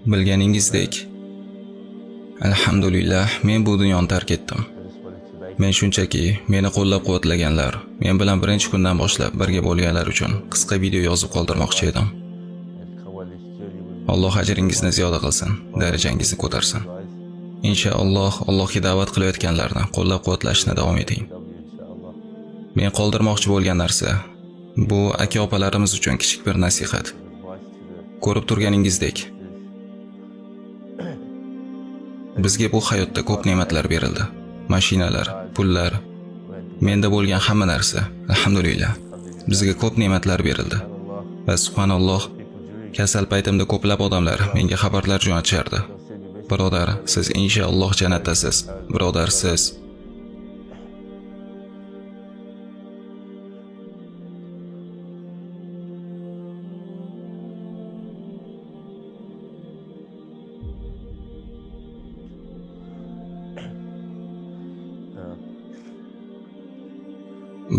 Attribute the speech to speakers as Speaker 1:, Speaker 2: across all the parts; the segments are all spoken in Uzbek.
Speaker 1: Bilganingizdek, alhamdulillah men bu dunyoni tark etdim. Men shunchaki meni qo'llab-quvvatlaganlar, men bilan birinchi kundan boshlab birga bo'lganlar uchun qisqa video yozib qoldirmoqchi edim. Alloh ajringizni ziyoda qilsin, darajangizni ko'tarsin. Inshaalloh Allohga da'vat qilayotganlarni qo'llab-quvvatlashni davom eting. Men qoldirmoqchi bo'lgan narsa bu aka-opalarimiz uchun kichik bir nasihat. Ko'rib turganingizdek, bizga bu hayotda ko'p ne'matlar berildi. Mashinalar, pullar, menda bo'lgan hamma narsa, alhamdulillah, bizga ko'p ne'matlar berildi. Va subhanalloh, kasal paytimda ko'plab odamlar menga xabarlar jo'natishardi. Birodar, siz inshaalloh jannatdasiz. Birodar, siz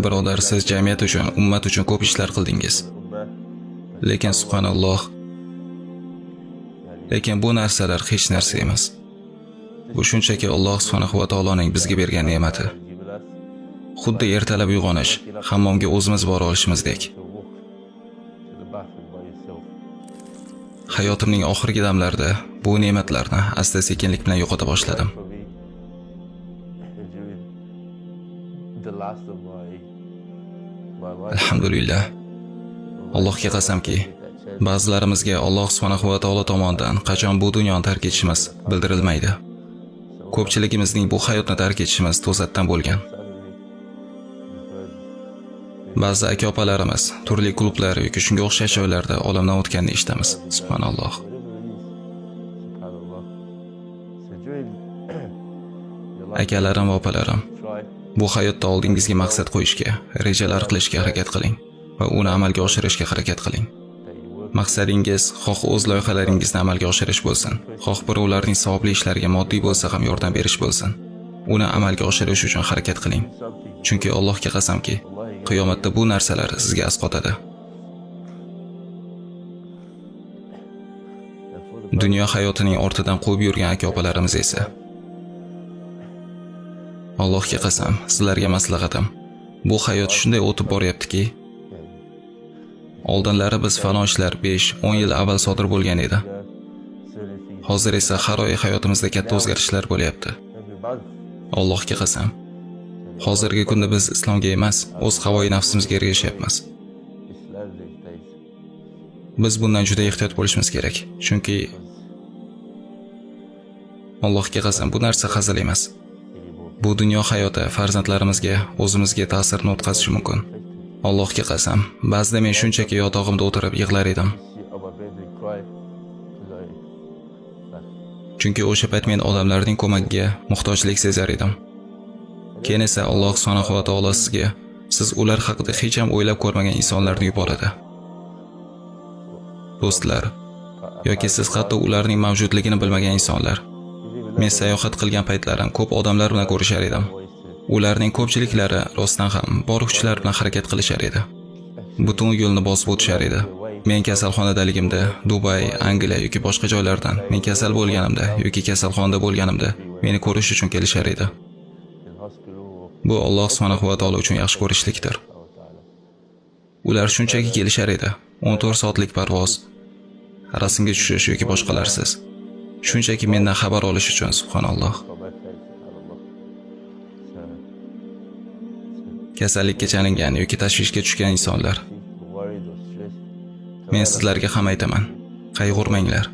Speaker 1: Birodar, siz jamiyat uchun, ummat uchun ko'p ishlar qildingiz. Lekin subhanalloh, lekin bu narsalar hech narsa emas. Bu shunchaki Alloh subhanahu va taoloning bizga bergan ne'mati. Xuddi ertalab uyg'onish, hammomga o'zimiz bora olishimizdek. Hayotimning oxirgi damlarida bu ne'matlarni asta-sekinlik bilan yo'qota boshladim. Alhamdulillah. Allohga qasamki, ba'zilarimizga Alloh subhanahu va taolo tomonidan qachon bu dunyoni tark etishimiz bildirilmaydi. Ko'pchiligimizning bu hayotni tark etishimiz to'satdan bo'lgan. Ba'zi aka-opalarimiz turli klublar yoki shunga o'xshash joylarda olamdan o'tganini eshitamiz. Subhanalloh. Akalarim va opalarim, bu hayotda oldingizga maqsad qo'yishga, rejalar qilishga harakat qiling va uni amalga oshirishga harakat qiling. Maqsadingiz xoh o'z loyihalaringizni amalga oshirish bo'lsin, xoh birovlarning savobli ishlariga moddiy bo'lsa ham yordam berish bo'lsin. Uni amalga oshirish uchun harakat qiling. Chunki Allohga qasamki, qiyomatda bu narsalar sizga asqotadi. Dunyo hayotining ortidan quvib yurgan aka-opalarimiz esa, Allohga qasam, sizlarga maslahatim, bu hayot shunday o'tib boryaptiki, oldinlari biz falon ishlar 5-10 yil avval sodir bo'lgan edi. Hozir esa har oy hayotimizda katta o'zgarishlar bo'lyapti. Allohga qasam, hozirgi kunda biz islomga emas, o'z havoyi nafsimizga ergashyapmiz. Biz bundan juda ehtiyot bo'lishimiz kerak, chunki Allohga qasam, bu narsa hazil emas. Bu dunyo hayoti farzandlarimizga, o'zimizga ta'sirini o'tkazishi mumkin. Allohga qasam, ba'zida men shunchaki yotog'imda o'tirib yig'lar edim. Chunki o'sha payt men odamlarning ko'magiga muhtojlik sezar edim. Keyin esa Alloh subhanahu va taolo sizga, siz ular haqida hech ham o'ylab ko'rmagan insonlarni yuboradi. Do'stlar, yoki siz hatto ularning mavjudligini bilmagan insonlar. Men sayohat qilgan paytlarim ko'p odamlar bilan ko'rishar edim. Ularning ko'pchiliklari rostdan ham bor kuchlar bilan harakat qilishar edi. Butun yo'lni bosib o'tishar edi. Men kasalxonadaligimda, Dubay, Angliya yoki boshqa joylardan, men kasal bo'lganimda yoki kasalxonada bo'lganimda meni ko'rish uchun kelishar edi. Bu Alloh subhanahu va taolo uchun yaxshi ko'rishlikdir. Ular shunchaki kelishar edi. 14 soatlik parvoz, rasmga tushish yoki boshqalarsiz. Shunchaki mendan xabar olish uchun, subhanalloh. Kasallikka chalingan yoki tashvishga tushgan insonlar. Men sizlarga ham aytaman, qayg'urmanglar.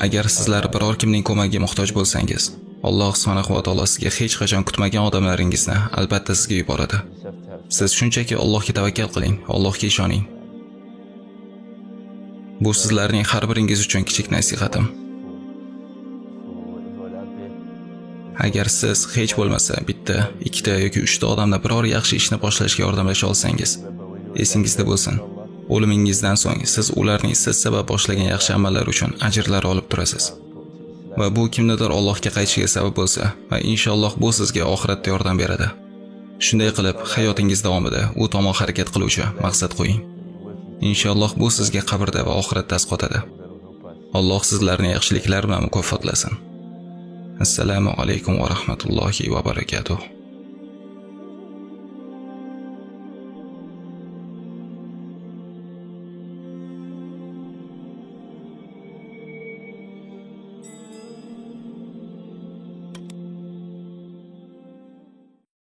Speaker 1: Agar sizlar biror kimning ko'magiga muhtoj bo'lsangiz, Alloh subhanahu va taolo sizga hech qachon kutmagan odamlaringizni albatta sizga yuboradi. Siz shunchaki Allohga tavakkal qiling, Allohga ishoning. Bu sizlarning har biringiz uchun kichik nasihatim. Agar siz hech bo'lmasa bitta, ikkita yoki 3 ta odamda biror yaxshi ishni boshlashga yordamlasha olsangiz, esingizda bo'lsin, o'limingizdan so'ng siz ularning siz sabab boshlagan yaxshi amallar uchun ajrlar olib turasiz. Va bu kimnidir Allohga qaytishiga sabab bo'lsa, va inshaalloh bu sizga oxiratda yordam beradi. Shunday qilib, hayotingiz davomida u tomon harakat qiluvchi maqsad qo'ying. Inshaalloh bu sizga qabrda va oxiratda asqotadi. Alloh sizlarni yaxshiliklar bilan mukofotlasin. Assalomu alaykum va rahmatullohi va barakatuh.